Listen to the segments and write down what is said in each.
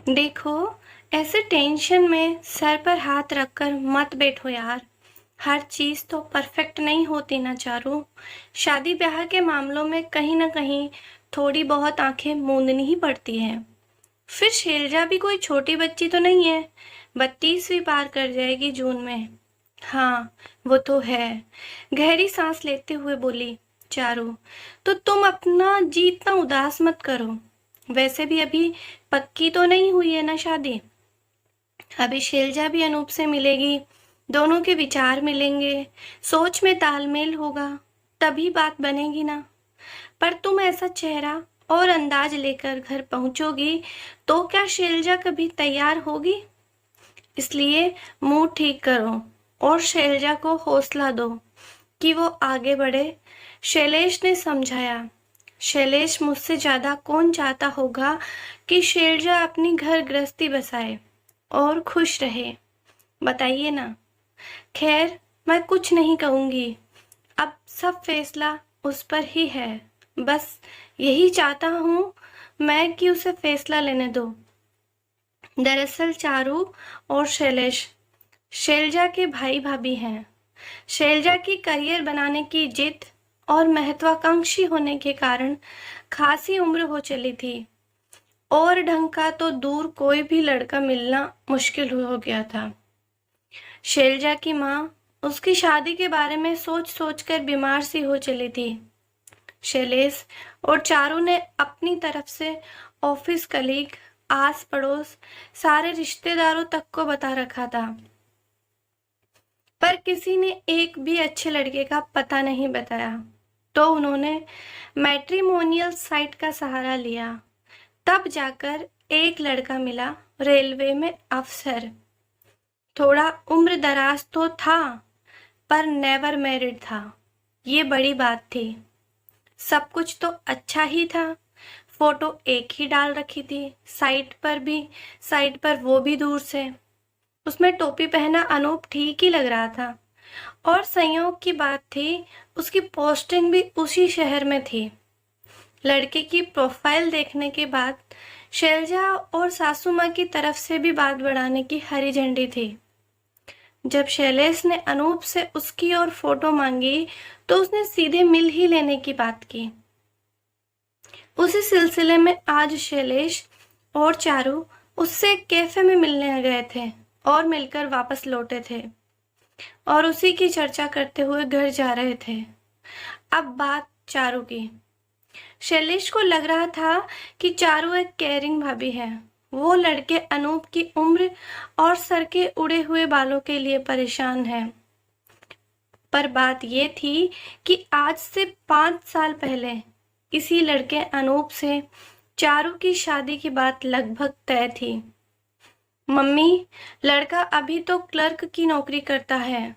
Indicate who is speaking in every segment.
Speaker 1: देखो, ऐसे टेंशन में सर पर हाथ रखकर मत बैठो यार। हर चीज तो परफेक्ट नहीं होती ना चारू। शादी ब्याह के मामलों में कहीं ना कहीं थोड़ी बहुत आंखें मूंदनी ही पड़ती है। फिर शैलजा भी कोई छोटी बच्ची तो नहीं है। 32वीं पार कर जाएगी जून में। हाँ, वो तो है। गहरी सांस लेते हुए बोली चारू। तो तुम अपना जी इतना उदास मत करो। वैसे भी अभी पक्की तो नहीं हुई है ना शादी। अभी शैलजा भी अनूप से मिलेगी। दोनों के विचार मिलेंगे। सोच में तालमेल होगा। तभी बात बनेगी ना। पर तुम ऐसा चेहरा और अंदाज लेकर घर पहुंचोगी तो क्या शैलजा कभी तैयार होगी। इसलिए मूड ठीक करो और शैलजा को हौसला दो कि वो आगे बढ़े। शैलेश ने समझाया। शैलेश मुझसे ज्यादा कौन चाहता होगा कि शैलजा अपनी घर गृहस्थी बसाए और खुश रहे। बताइए ना। खैर, मैं कुछ नहीं कहूंगी। अब सब फैसला उस पर ही है। बस यही चाहता हूँ मैं कि उसे फैसला लेने दो। दरअसल चारू और शैलेश शैलजा के भाई भाभी हैं। शैलजा की करियर बनाने की जिद और महत्वाकांक्षी होने के कारण खासी उम्र हो चली थी और ढंग का तो दूर कोई भी लड़का मिलना मुश्किल हो गया था। शैलजा की माँ उसकी शादी के बारे में सोच सोच कर बीमार सी हो चली थी। शैलेश और चारू ने अपनी तरफ से ऑफिस कलीग, आस पड़ोस, सारे रिश्तेदारों तक को बता रखा था। पर किसी ने एक भी अच्छे लड़के का पता नहीं बताया। तो उन्होंने मैट्रिमोनियल साइट का सहारा लिया। तब जाकर एक लड़का मिला, रेलवे में अफसर। थोड़ा उम्र दराज तो था पर नेवर मैरिड था। ये बड़ी बात थी। सब कुछ तो अच्छा ही था। फोटो एक ही डाल रखी थी, साइट पर भी, साइट पर वो भी दूर से। उसमें टोपी पहना अनूप ठीक ही लग रहा था। और संयोग की बात थी, उसकी पोस्टिंग भी उसी शहर में थी। लड़के की प्रोफाइल देखने के बाद शैलजा और सासू माँ की तरफ से भी बात बढ़ाने की हरी झंडी थी। जब शैलेश ने अनूप से उसकी और फोटो मांगी तो उसने सीधे मिल ही लेने की बात की। उसी सिलसिले में आज शैलेश और चारू उससे एक कैफे में मिलने गए थे और मिलकर वापस लौटे थे और उसी की चर्चा करते हुए घर जा रहे थे। अब बात चारू की। शैलेश को लग रहा था कि चारू एक केयरिंग भाभी है। वो लड़के अनूप की उम्र और सर के उड़े हुए बालों के लिए परेशान है। पर बात ये थी कि आज से 5 साल पहले इसी लड़के अनूप से चारू की शादी की बात लगभग तय थी। मम्मी, लड़का अभी तो क्लर्क की नौकरी करता है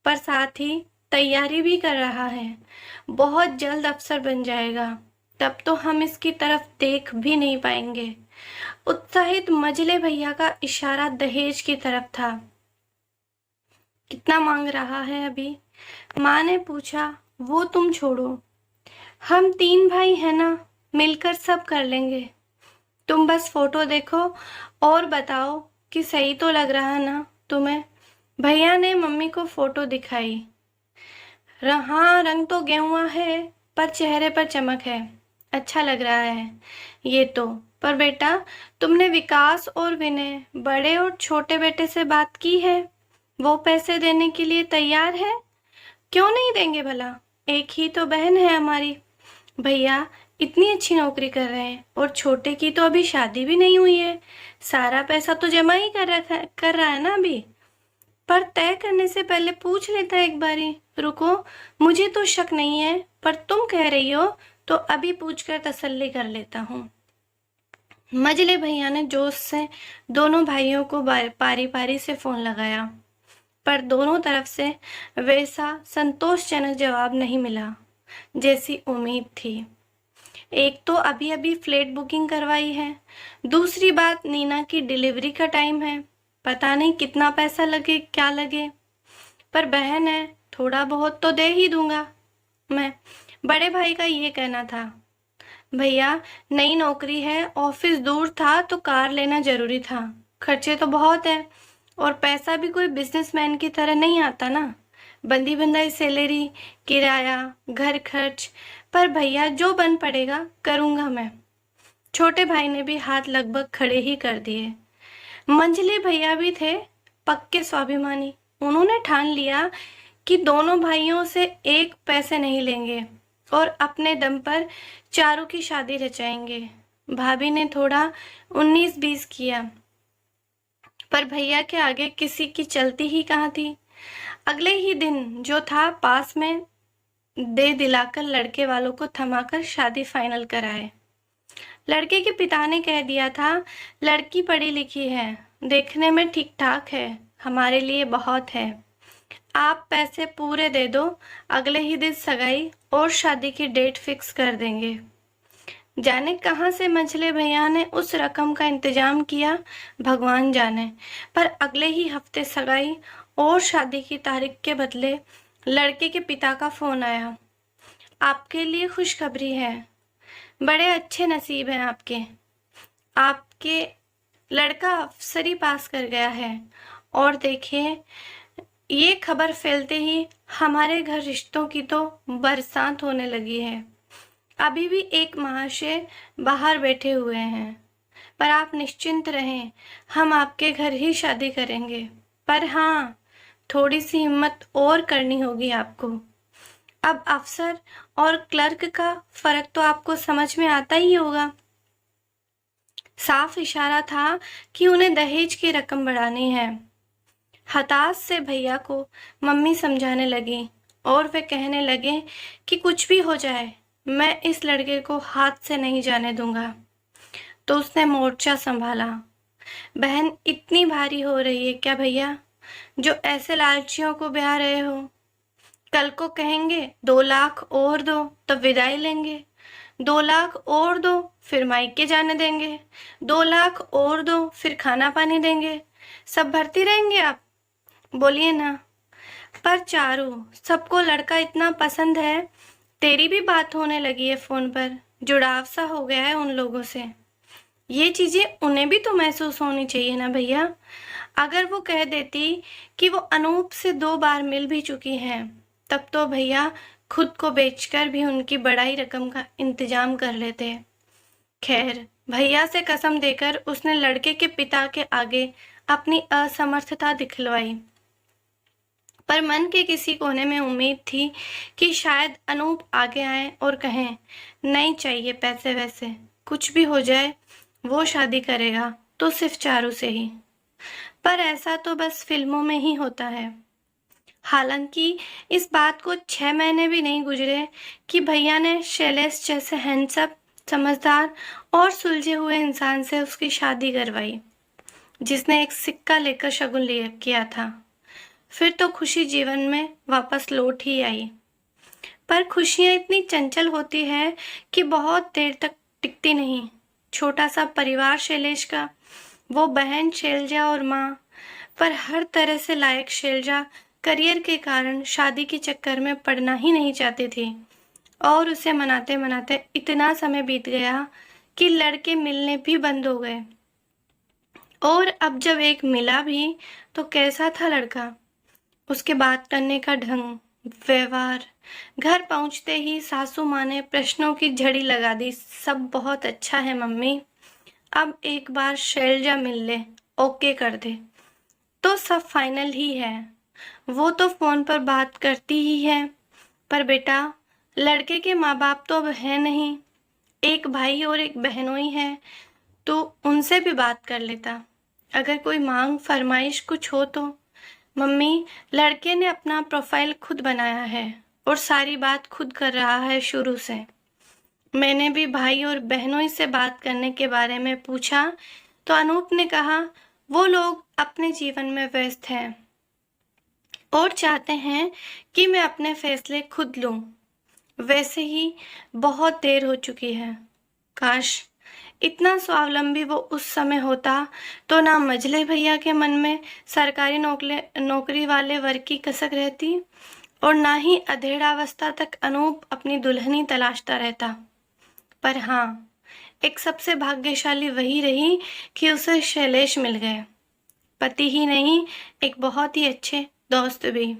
Speaker 1: पर साथ ही तैयारी भी कर रहा है। बहुत जल्द अफसर बन जाएगा। तब तो हम इसकी तरफ देख भी नहीं पाएंगे। उत्साहित मजले भैया का इशारा दहेज की तरफ था। कितना मांग रहा है अभी? माँ ने पूछा। वो तुम छोड़ो, हम 3 भाई हैं ना, मिलकर सब कर लेंगे। तुम बस फोटो देखो और बताओ कि सही तो लग रहा है ना तुम्हें। भैया ने मम्मी को फोटो दिखाई। हाँ, रंग तो गेहुआ है पर चेहरे पर चमक है। अच्छा लग रहा है ये तो। पर बेटा, तुमने विकास और विनय, बड़े और छोटे बेटे से बात की है? वो पैसे देने के लिए तैयार है? क्यों नहीं देंगे भला? एक ही तो बहन है हमारी। भैया इतनी अच्छी नौकरी कर रहे हैं और छोटे की तो अभी शादी भी नहीं हुई है। सारा पैसा तो जमा ही कर रहा है ना अभी। पर तय करने से पहले पूछ लेता एक बारी। रुको, मुझे तो शक नहीं है पर तुम कह रही हो तो अभी पूछकर तसल्ली कर लेता हूँ। मजले भैया ने जोश से दोनों भाइयों को पारी पारी से फोन लगाया पर दोनों तरफ से वैसा संतोषजनक जवाब नहीं मिला जैसी उम्मीद थी। एक तो अभी अभी फ्लैट बुकिंग करवाई है, दूसरी बात नीना की डिलीवरी का टाइम है। पता नहीं कितना पैसा लगे, क्या लगे। पर बहन है, थोड़ा बहुत तो दे ही दूंगा मैं। बड़े भाई का ये कहना था। भैया नई नौकरी है, ऑफिस दूर था तो कार लेना जरूरी था। खर्चे तो बहुत हैं और पैसा भी कोई बिजनेसमैन की तरह नहीं आता ना। बंदी बंधाई सैलरी, किराया, घर खर्च। पर भैया जो बन पड़ेगा करूंगा मैं। छोटे भाई ने भी हाथ लगभग खड़े ही कर दिए। मंझले भैया भी थे पक्के स्वाभिमानी। उन्होंने ठान लिया कि दोनों भाइयों से एक पैसे नहीं लेंगे और अपने दम पर चारों की शादी रचाएंगे। भाभी ने थोड़ा 19-20 किया, पर भैया के आगे किसी की चलती ही कहाँ थी। अगले ही दिन जो था पास में दे दिलाकर लड़के वालों को थमाकर शादी फाइनल कराए। लड़के के पिता ने कह दिया था, लड़की पढ़ी लिखी है, देखने में ठीक ठाक है, हमारे लिए बहुत है। आप पैसे पूरे दे दो, अगले ही दिन सगाई और शादी की डेट फिक्स कर देंगे। जाने कहाँ से मंझले भैया ने उस रकम का इंतजाम किया, भगवान जाने। पर अगले ही हफ्ते सगाई और शादी की तारीख के बदले लड़के के पिता का फोन आया। आपके लिए खुशखबरी है, बड़े अच्छे नसीब हैं आपके। आपके लड़का अफसरी पास कर गया है। और देखिए, ये खबर फैलते ही हमारे घर रिश्तों की तो बरसात होने लगी है। अभी भी एक महाशय बाहर बैठे हुए हैं, पर आप निश्चिंत रहें, हम आपके घर ही शादी करेंगे। पर हाँ, थोड़ी सी हिम्मत और करनी होगी आपको। अब अफसर और क्लर्क का फर्क तो आपको समझ में आता ही होगा। साफ इशारा था कि उन्हें दहेज की रकम बढ़ानी है। हताश से भैया को मम्मी समझाने लगी और वे कहने लगे कि कुछ भी हो जाए, मैं इस लड़के को हाथ से नहीं जाने दूंगा। तो उसने मोर्चा संभाला। बहन इतनी भारी हो रही है क्या भैया, जो ऐसे लालचियों को ब्याह रहे हो? कल को कहेंगे 2 लाख और दो, तब विदाई लेंगे। 2 लाख और दो, फिर मायके जाने देंगे। 2 लाख और दो, फिर खाना पानी देंगे। सब भरती रहेंगे आप, बोलिए ना। पर चारू, सबको लड़का इतना पसंद है, तेरी भी बात होने लगी है फोन पर, जुड़ाव सा हो गया है उन लोगों से। ये चीजें उन्हें भी तो महसूस होनी चाहिए ना भैया। अगर वो कह देती कि वो अनूप से 2 बार मिल भी चुकी हैं, तब तो भैया खुद को बेचकर भी उनकी बड़ाई रकम का इंतजाम कर लेते। खैर, भैया से कसम देकर उसने लड़के के पिता के आगे अपनी असमर्थता दिखलवाई। पर मन के किसी कोने में उम्मीद थी कि शायद अनूप आगे आए और कहें, नहीं चाहिए पैसे वैसे, कुछ भी हो जाए वो शादी करेगा तो सिर्फ चारू से ही। पर ऐसा तो बस फिल्मों में ही होता है। हालांकि इस बात को 6 महीने भी नहीं गुजरे कि भैया ने शैलेश जैसे हैंडसम, समझदार और सुलझे हुए इंसान से उसकी शादी करवाई, जिसने एक सिक्का लेकर शगुन लिए किया था। फिर तो खुशी जीवन में वापस लौट ही आई। पर खुशियां इतनी चंचल होती है कि बहुत देर तक टिकती नहीं। छोटा सा परिवार शैलेश का, वो बहन शैलजा और माँ, पर हर तरह से लायक शैलजा करियर के कारण शादी के चक्कर में पड़ना ही नहीं चाहती थी और उसे मनाते मनाते इतना समय बीत गया कि लड़के मिलने भी बंद हो गए। और अब जब एक मिला भी तो कैसा था लड़का, उसके बात करने का ढंग, व्यवहार। घर पहुंचते ही सासू माँ ने प्रश्नों की झड़ी लगा दी, सब बहुत अच्छा है मम्मी, अब एक बार शैलजा मिल ले, ओके कर दे तो सब फाइनल ही है। वो तो फोन पर बात करती ही है, पर बेटा लड़के के माँ बाप तो अब है नहीं, एक भाई और एक बहनोई है, तो उनसे भी बात कर लेता, अगर कोई मांग फरमाइश कुछ हो तो। मम्मी, लड़के ने अपना प्रोफाइल खुद बनाया है और सारी बात खुद कर रहा है शुरू से। मैंने भी भाई और बहनों से बात करने के बारे में पूछा तो अनूप ने कहा वो लोग अपने जीवन में व्यस्त हैं और चाहते हैं कि मैं अपने फैसले खुद लूं। वैसे ही बहुत देर हो चुकी है। काश इतना स्वावलंबी वो उस समय होता तो ना मझले भैया के मन में सरकारी नौकरी वाले वर्ग की कसक रहती और ना ही अधेड़ावस्था तक अनूप अपनी दुल्हनी तलाशता रहता। पर हाँ, एक सबसे भाग्यशाली वही रही कि उसे शैलेश मिल गए। पति ही नहीं, एक बहुत ही अच्छे दोस्त भी।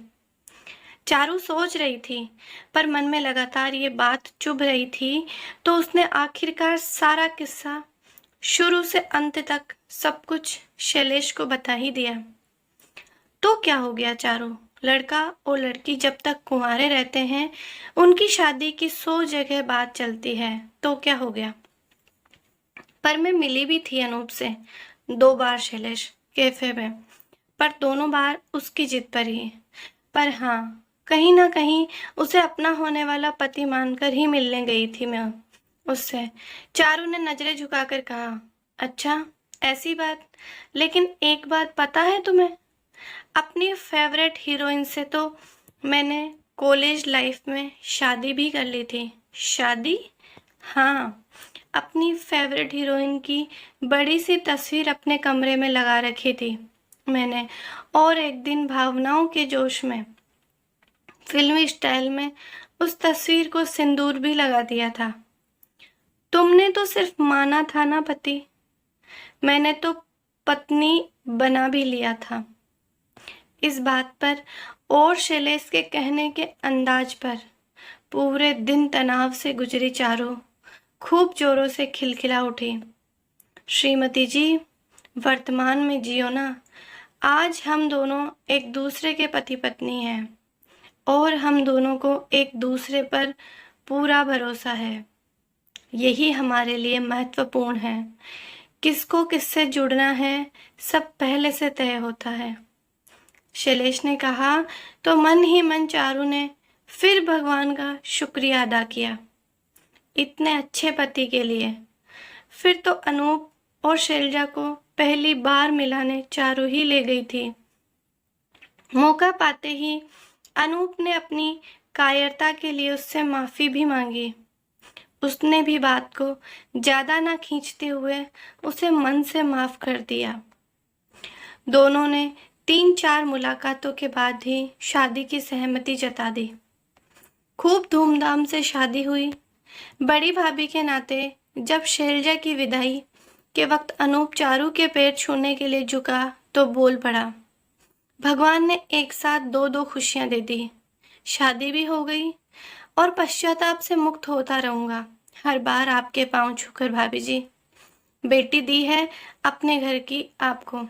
Speaker 1: चारू सोच रही थी, पर मन में लगातार ये बात चुभ रही थी, तो उसने आखिरकार सारा किस्सा शुरू से अंत तक सब कुछ शैलेश को बता ही दिया। तो क्या हो गया चारू, लड़का और लड़की जब तक कुंवारे रहते हैं, उनकी शादी की 100 जगह बात चलती है, तो क्या हो गया। पर मैं मिली भी थी अनूप से 2 बार शैलेश कैफे में, पर दोनों बार उसकी जिद पर ही। पर हाँ, कहीं ना कहीं उसे अपना होने वाला पति मानकर ही मिलने गई थी मैं उससे। चारू ने नजरें झुकाकर कहा, अच्छा ऐसी बात। लेकिन एक बात पता है तुम्हें, अपनी फेवरेट हीरोइन से तो मैंने कॉलेज लाइफ में शादी भी कर ली थी। शादी? हाँ, अपनी फेवरेट हीरोइन की बड़ी सी तस्वीर अपने कमरे में लगा रखी थी मैंने, और एक दिन भावनाओं के जोश में फिल्मी स्टाइल में उस तस्वीर को सिंदूर भी लगा दिया था। तुमने तो सिर्फ माना था ना पति, मैंने तो पत्नी बना भी लिया था। इस बात पर और शैलेश के कहने के अंदाज पर पूरे दिन तनाव से गुजरी चारू खूब जोरों से खिलखिला उठी। श्रीमती जी, वर्तमान में जियो ना। आज हम दोनों एक दूसरे के पति पत्नी हैं और हम दोनों को एक दूसरे पर पूरा भरोसा है। यही हमारे लिए महत्वपूर्ण है। किसको किससे जुड़ना है सब पहले से तय होता है। शैलेश ने कहा तो मन ही मन चारू ने फिर भगवान का शुक्रिया अदा किया इतने अच्छे पति के लिए। फिर तो अनूप और शैलजा को पहली बार मिलाने चारू ही ले गई थी। मौका पाते ही अनूप ने अपनी कायरता के लिए उससे माफी भी मांगी। उसने भी बात को ज्यादा ना खींचते हुए उसे मन से माफ कर दिया। दोनों ने 3-4 मुलाकातों के बाद ही शादी की सहमति जता दी। खूब धूमधाम से शादी हुई। बड़ी भाभी के नाते जब शैलजा की विदाई के वक्त अनूप चारू के पैर छूने के लिए झुका तो बोल पड़ा, भगवान ने एक साथ 2-2 खुशियां दे दी। शादी भी हो गई और पश्चाताप से मुक्त होता रहूंगा हर बार आपके पांव छूकर। भाभी जी, बेटी दी है अपने घर की आपको।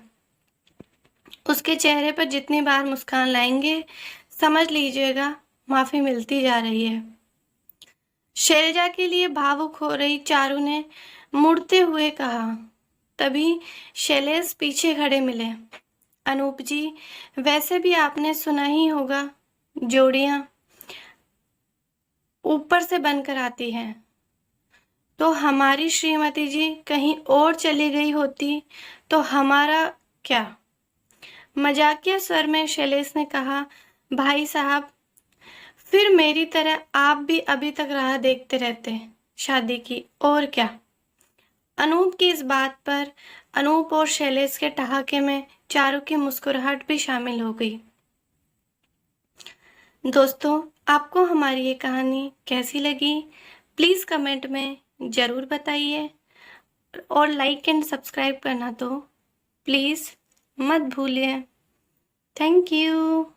Speaker 1: उसके चेहरे पर जितनी बार मुस्कान लाएंगे समझ लीजिएगा माफी मिलती जा रही है। शैलजा के लिए भावुक हो रही चारू ने मुड़ते हुए कहा। तभी शैलेश पीछे खड़े मिले। अनूप जी, वैसे भी आपने सुना ही होगा, जोड़ियां ऊपर से बनकर आती हैं। तो हमारी श्रीमती जी कहीं और चली गई होती तो हमारा क्या। मजाकिया स्वर में शैलेश ने कहा, भाई साहब, फिर मेरी तरह आप भी अभी तक राह देखते रहते शादी की, और क्या। अनूप की इस बात पर अनूप और शैलेश के ठहाके में चारू की मुस्कुराहट भी शामिल हो गई। दोस्तों, आपको हमारी ये कहानी कैसी लगी प्लीज़ कमेंट में ज़रूर बताइए, और लाइक एंड सब्सक्राइब करना तो प्लीज़ मत भूलिए। Thank you.